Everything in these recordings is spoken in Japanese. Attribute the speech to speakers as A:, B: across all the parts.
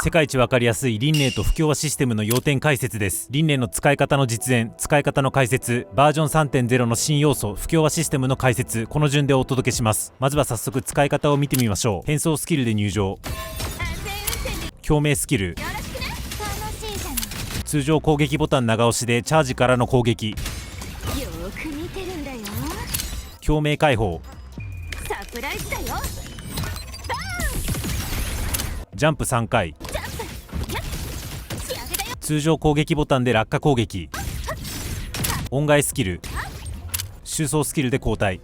A: 世界一わかりやすい輪廻と不協和システムの要点解説です。輪廻の使い方の実演、使い方の解説、バージョン 3.0 の新要素、不協和システムの解説、この順でお届けします。まずは早速使い方を見てみましょう。変装スキルで入場。共鳴スキル。通常攻撃ボタン長押しでチャージからの攻撃。共鳴解放。
B: サプライズだよ。
A: ジャンプ3回。通常攻撃ボタンで落下攻撃。音階スキル。収装スキルで交代。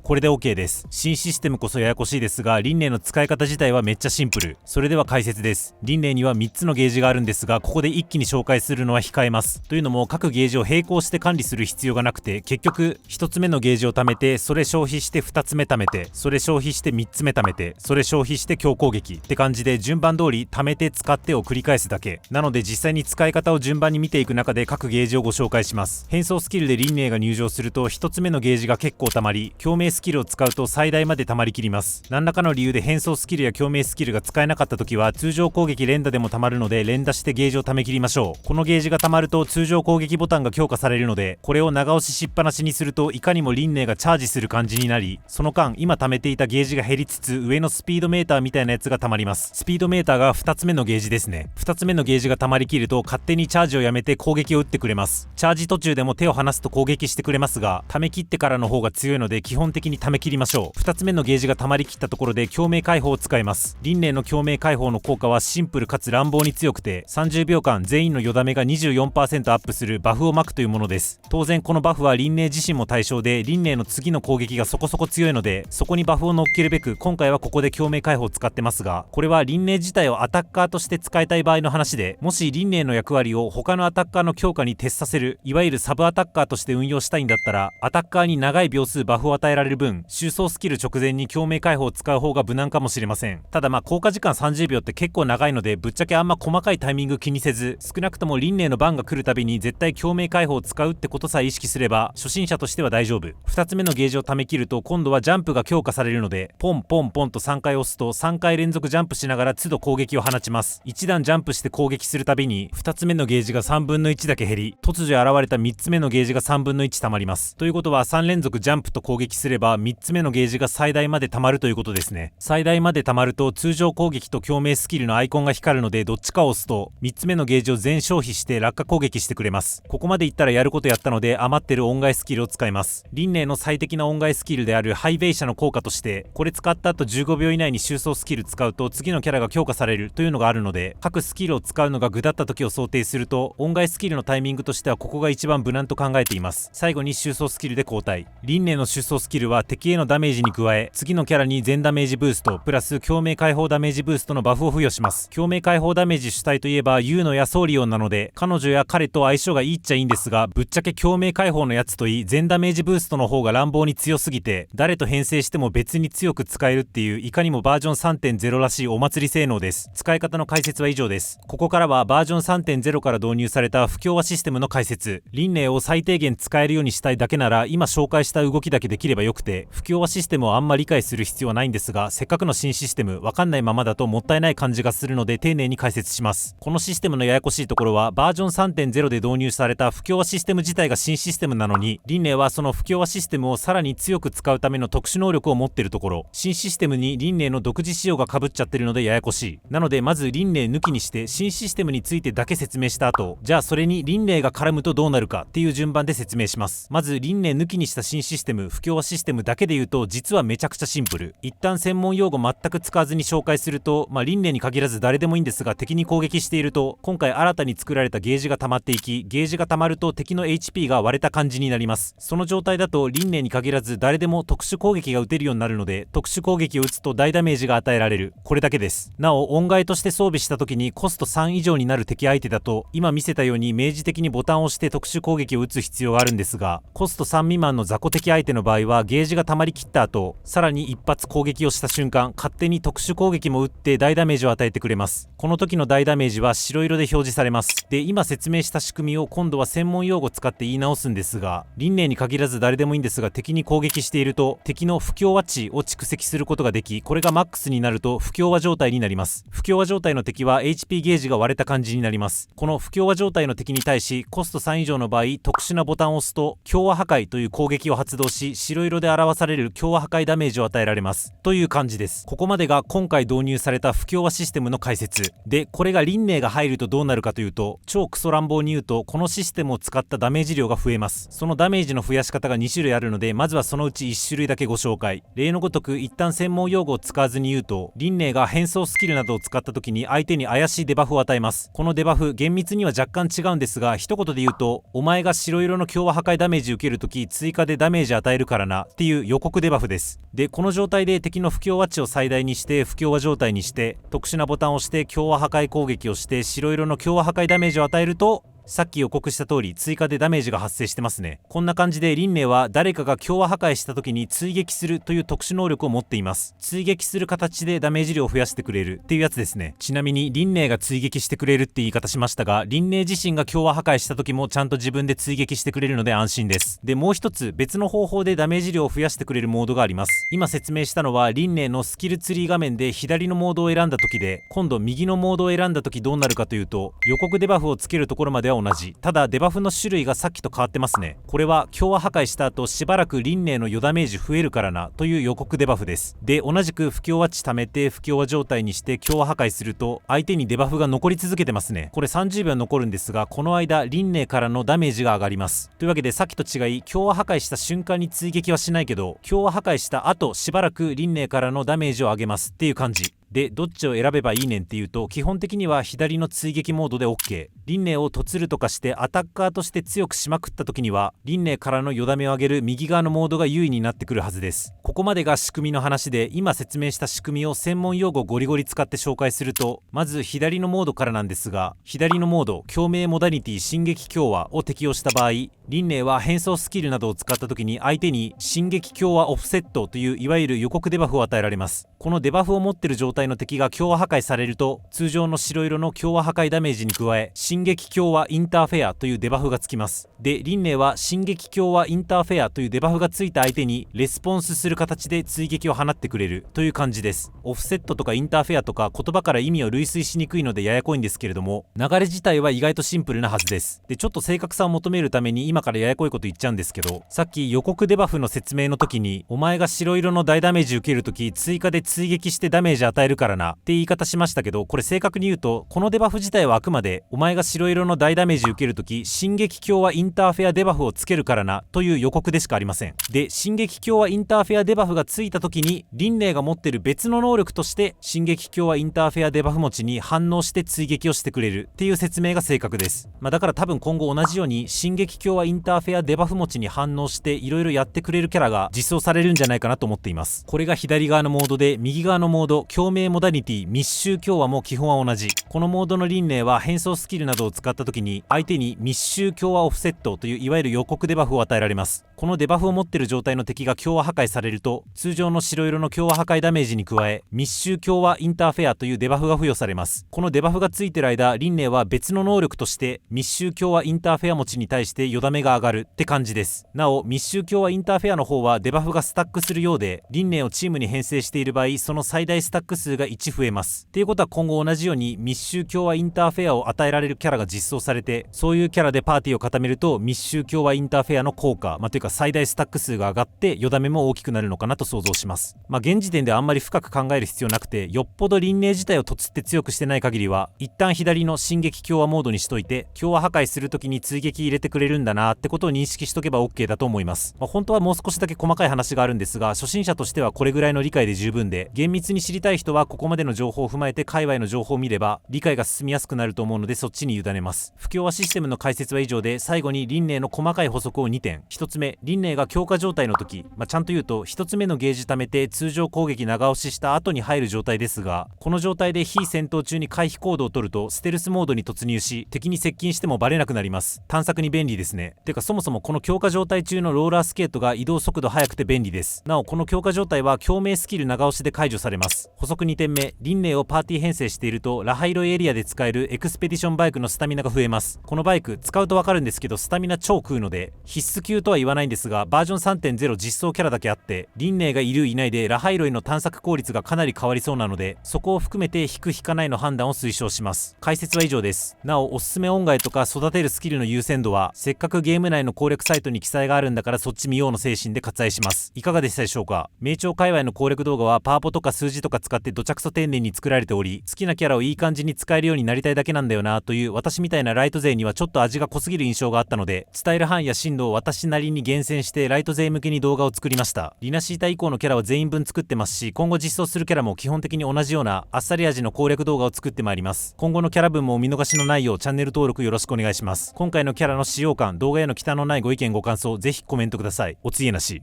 A: これで OK です。新システムこそややこしいですが、輪廻の使い方自体はめっちゃシンプル。それでは解説です。輪廻には3つのゲージがあるんですが、ここで一気に紹介するのは控えます。というのも、各ゲージを並行して管理する必要がなくて、結局1つ目のゲージを貯めて、それ消費して2つ目貯めて、それ消費して3つ目貯めて、それ消費して強攻撃って感じで順番通り貯めて使ってを繰り返すだけ。なので実際に使い方を順番に見ていく中で各ゲージをご紹介します。変装スキルで輪廻が入場すると1つ目のゲージが結構溜まり、共鳴スキルを使うと最大まで溜まりきります。何らかの理由で変装スキルや共鳴スキルが使えなかった時は通常攻撃連打でも溜まるので連打してゲージを溜め切りましょう。このゲージが溜まると通常攻撃ボタンが強化されるので、これを長押ししっぱなしにするといかにも輪廻がチャージする感じになり、その間今溜めていたゲージが減りつつ上のスピードメーターみたいなやつが溜まります。スピードメーターが2つ目のゲージですね。2つ目のゲージが溜まりきると勝手にチャージをやめて攻撃を打ってくれます。チャージ途中でも手を離すと攻撃してくれますが、溜め切ってからの方が強いので基本的に溜め切りましょう。2つ目のゲージが溜まりきったところで共鳴解放を使います。輪廻の共鳴解放の効果はシンプルかつ乱暴に強くて、30秒間全員のよだめが 24% アップするバフを巻くというものです。当然このバフは輪廻自身も対象で、輪廻の次の攻撃がそこそこ強いので、そこにバフを乗っけるべく今回はここで共鳴解放を使ってますが、これは輪廻自体をアタッカーとして使いたい場合の話で、もし輪廻の役割を他のアタッカーの強化に徹させる、いわゆるサブアタッカーとして運用したいんだったら、アタッカーに長い秒数バフを与えられる分、収装スキル直前に共鳴解放を使う方が無難かもしれません。ただ効果時間30秒って結構長いので、ぶっちゃけあんま細かいタイミング気にせず、少なくとも輪廻の番が来るたびに絶対共鳴解放を使うってことさえ意識すれば初心者としては大丈夫。2つ目のゲージを溜め切ると今度はジャンプが強化されるので、ポンポンポンと3回押すと3回連続ジャンプしながら都度攻撃を放ちます。1段ジャンプして攻撃するたびに2つ目のゲージが3分の1だけ減り、突如現れた3つ目のゲージが3分の1溜まります。ということは3連続ジャンプと攻撃すれば3つ目のゲージが最大まで溜まるということですね。最大まで溜まると通常攻撃と共鳴スキルのアイコンが光るので、どっちかを押すと3つ目のゲージを全消費して落下攻撃してくれます。ここまでいったらやることやったので余ってる音階スキルを使います。輪廻の最適な音階スキルであるハイベイシャの効果として、これ使った後15秒以内に収装スキル使うと次のキャラが強化されるというのがあるので、各スキルを使うのが具だった時を想定すると音階スキルのタイミングとしてはここが一番無難と考えています。最後に収装スキルで交代。輪廻の収装スキルは敵へのダメージに加え、次のキャラに全ダメージブーストプラス共鳴解放ダメージブーストのバフを付与します。共鳴解放ダメージ主体といえばユーノやソーリオンなので、彼女や彼と相性がいいっちゃいいんですが、ぶっちゃけ共鳴解放のやつといい全ダメージブーストの方が乱暴に強すぎて、誰と編成しても別に強く使えるっていう、いかにもバージョン 3.0 らしいお祭り性能です。使い方の解説は以上です。ここからはバージョン 3.0 から導入された不協和システムの解説。輪廻を最低限使えるようにしたいだけなら今紹介した動きだけできればよくて、不協和システムをあんま理解する必要はないんですが、せっかくの新システムわかんないままだともったいない感じがするので丁寧に解説します。このシステムのややこしいところは、バージョン 3.0 で導入された不協和システム自体が新システムなのに、輪廻はその不協和システムをさらに強く使うための特殊能力を持っているところ、新システムに輪廻の独自仕様が被っちゃってるのでややこしい。なのでまず輪廻抜きにして新システムについてだけ説明した後、じゃあそれに輪廻が絡むとどうなるかっていう順番で説明します。まず輪廻抜きにした新システム、不協和システムだけで言うと実はめちゃくちゃシンプル。一旦専門用語全く使わずに紹介すると、輪廻に限らず誰でもいいんですが、敵に攻撃していると今回新たに作られたゲージが溜まっていき、ゲージが溜まると敵の HP が割れた感じになります。その状態だと輪廻に限らず誰でも特殊攻撃が打てるようになるので、特殊攻撃を打つと大ダメージが与えられる。これだけです。なお音階として装備した時にコスト3以上になる敵相手だと、今見せたように明示的にボタンを押して特殊攻撃を打つ必要があるんですが、コスト3未満の雑魚敵相手の場合はゲゲージが溜まりきった後、さらに一発攻撃をした瞬間、勝手に特殊攻撃も打って大ダメージを与えてくれます。この時の大ダメージは白色で表示されます。で、今説明した仕組みを今度は専門用語を使って言い直すんですが、輪廻に限らず誰でもいいんですが、敵に攻撃していると敵の不協和値を蓄積することができ、これがマックスになると不協和状態になります。不協和状態の敵は HP ゲージが割れた感じになります。この不協和状態の敵に対しコスト3以上の場合、特殊なボタンを押すと協和破壊という攻撃を発動し、白色で表される協和破壊ダメージを与えられますという感じです。ここまでが今回導入された不協和システムの解説で、これが輪廻が入るとどうなるかというと、超クソ乱暴に言うと、このシステムを使ったダメージ量が増えます。そのダメージの増やし方が2種類あるので、まずはそのうち1種類だけご紹介。例のごとく一旦専門用語を使わずに言うと、輪廻が変装スキルなどを使った時に相手に怪しいデバフを与えます。このデバフ厳密には若干違うんですが、一言で言うと、お前が白色の強和破壊ダメージ受けるとき追加でダメージ与えるからなっていう予告デバフです。で、この状態で敵の不協和値を最大にして不協和状態にして、特殊なボタンを押して強和破壊攻撃をして白色の強和破壊ダメージを与えると、さっき予告した通り追加でダメージが発生してますね。こんな感じで輪廻は誰かが強和破壊した時に追撃するという特殊能力を持っています。追撃する形でダメージ量を増やしてくれるっていうやつですね。ちなみに輪廻が追撃してくれるって言い方しましたが、輪廻自身が強和破壊した時もちゃんと自分で追撃してくれるので安心です。で、もう一つ別の方法でダメージ量を増やしてくれるモードがあります。今説明したのは輪廻のスキルツリー画面で左のモードを選んだ時で、今度右のモードを選んだ時どうなるかというと、予告デバフをつけるところまでは同じ。ただデバフの種類がさっきと変わってますね。これは強和破壊した後しばらく輪廻の余ダメージ増えるからなという予告デバフです。で、同じく不協和値貯めて不協和状態にして強和破壊すると相手にデバフが残り続けてますね。これ30秒残るんですが、この間輪廻からのダメージが上がります。というわけでさっきと違い、強和破壊した瞬間に追撃はしないけど、強和破壊した後しばらく輪廻からのダメージを上げますっていう感じで、どっちを選べばいいねんっていうと、基本的には左の追撃モードで OK。輪廻をとつるとかしてアタッカーとして強くしまくった時には、輪廻からのよだめを上げる右側のモードが優位になってくるはずです。ここまでが仕組みの話で、今説明した仕組みを専門用語ゴリゴリ使って紹介すると、まず左のモードからなんですが、左のモード共鳴モダニティ進撃強和を適用した場合、輪廻は変装スキルなどを使った時に相手に進撃強和オフセットといういわゆる予告デバフを与えられます。このデバフを持っている状態の敵が強和破壊されると、通常の白色の強和破壊ダメージに加え進撃強和インターフェアというデバフがつきます。で、輪廻は進撃強和インターフェアというデバフがついた相手にレスポンスする形で追撃を放ってくれるという感じです。オフセットとかインターフェアとか言葉から意味を類推しにくいのでややこいんですけれども、流れ自体は意外とシンプルなはずです。で、ちょっと正確さを求めるために今からややこいこと言っちゃうんですけど、さっき予告デバフの説明の時に、お前が白色の大ダメージ受ける時追加で追撃してダメージ与えるからなって言い方しましたけど、これ正確に言うと、このデバフ自体はあくまでお前が白色の大ダメージ受ける時進撃強和インターフェアデバフをつけるからなという予告でしかありません。で、進撃強和インターフェアデバフがついた時に輪廻が持ってる別の能力として進撃強和インターフェアデバフ持ちに反応して追撃をしてくれるっていう説明が正確です。だから多分今後同じように進撃強和インターフェアデバフ持ちに反応していろいろやってくれるキャラが実装されるんじゃないかなと思っています。これが左側のモードで、右側のモード共鳴モダニティ密集強和も基本は同じ。このモードの輪廻は変装スキルなどを使った時に相手に密集強和オフセットといういわゆる予告デバフを与えられます。このデバフを持っている状態の敵が強和破壊されると、通常の白色の強和破壊ダメージに加え密集強和インターフェアというデバフが付与されます。このデバフがついている間、輪廻は別の能力として密集強和インターフェア持ちに対してよだめが上がるって感じです。なお密集強和インターフェアの方はデバフがスタックするようで、輪廻をチームに編成している場合その最大スタック数が1増えます。っていうことは今後同じように密集強和インターフェアを与えられるキャラが実装されて、そういうキャラでパーティーを固めると密集強和インターフェアの効果、というか最大スタック数が上がってよだめも大きくなるのかなと想像します。現時点ではあんまり深く考える必要なくて、よっぽど輪廻自体をとつって強くしてない限りは一旦左の進撃強和モードにしといて、強和破壊する時に追撃入れてくれるんだなってことを認識しとけば OK だと思います。本当はもう少しだけ細かい話があるんですが、初心者としてはこれぐらいの理解で十分で、厳密に知りたい人ははここまでの情報を踏まえて界隈の情報を見れば理解が進みやすくなると思うので、そっちに委ねます。不協和システムの解説は以上で、最後に輪廻の細かい補足を2点。1つ目、輪廻が強化状態の時、ちゃんと言うと1つ目のゲージ貯めて通常攻撃長押しした後に入る状態ですが、この状態で非戦闘中に回避行動を取るとステルスモードに突入し、敵に接近してもバレなくなります。探索に便利ですね。てかそもそもこの強化状態中のローラースケートが移動速度速くて便利です。なおこの強化状態は共鳴スキル長押しで解除されます。補足2点目、輪廻をパーティー編成しているとラハイロイエリアで使えるエクスペディションバイクのスタミナが増えます。このバイク使うとわかるんですけど、スタミナ超食うので必須級とは言わないんですが、バージョン 3.0 実装キャラだけあって輪廻がいるいないでラハイロイの探索効率がかなり変わりそうなので、そこを含めて引く引かないの判断を推奨します。解説は以上です。なおおすすめ音階とか育てるスキルの優先度は、せっかくゲーム内の攻略サイトに記載があるんだからそっち見ようの精神で割愛します。いかがでしたでしょうか。名調界隈の攻略動画はパワポとか数字とか使ってどちゃくそ丁寧に作られており、好きなキャラをいい感じに使えるようになりたいだけなんだよなという私みたいなライト勢にはちょっと味が濃すぎる印象があったので、伝える範囲や深度を私なりに厳選してライト勢向けに動画を作りました。リナシータ以降のキャラは全員分作ってますし、今後実装するキャラも基本的に同じようなあっさり味の攻略動画を作ってまいります。今後のキャラ分もお見逃しのないようチャンネル登録よろしくお願いします。今回のキャラの使用感、動画への忌憚のないご意見ご感想、ぜひコメントください。おつゆなし。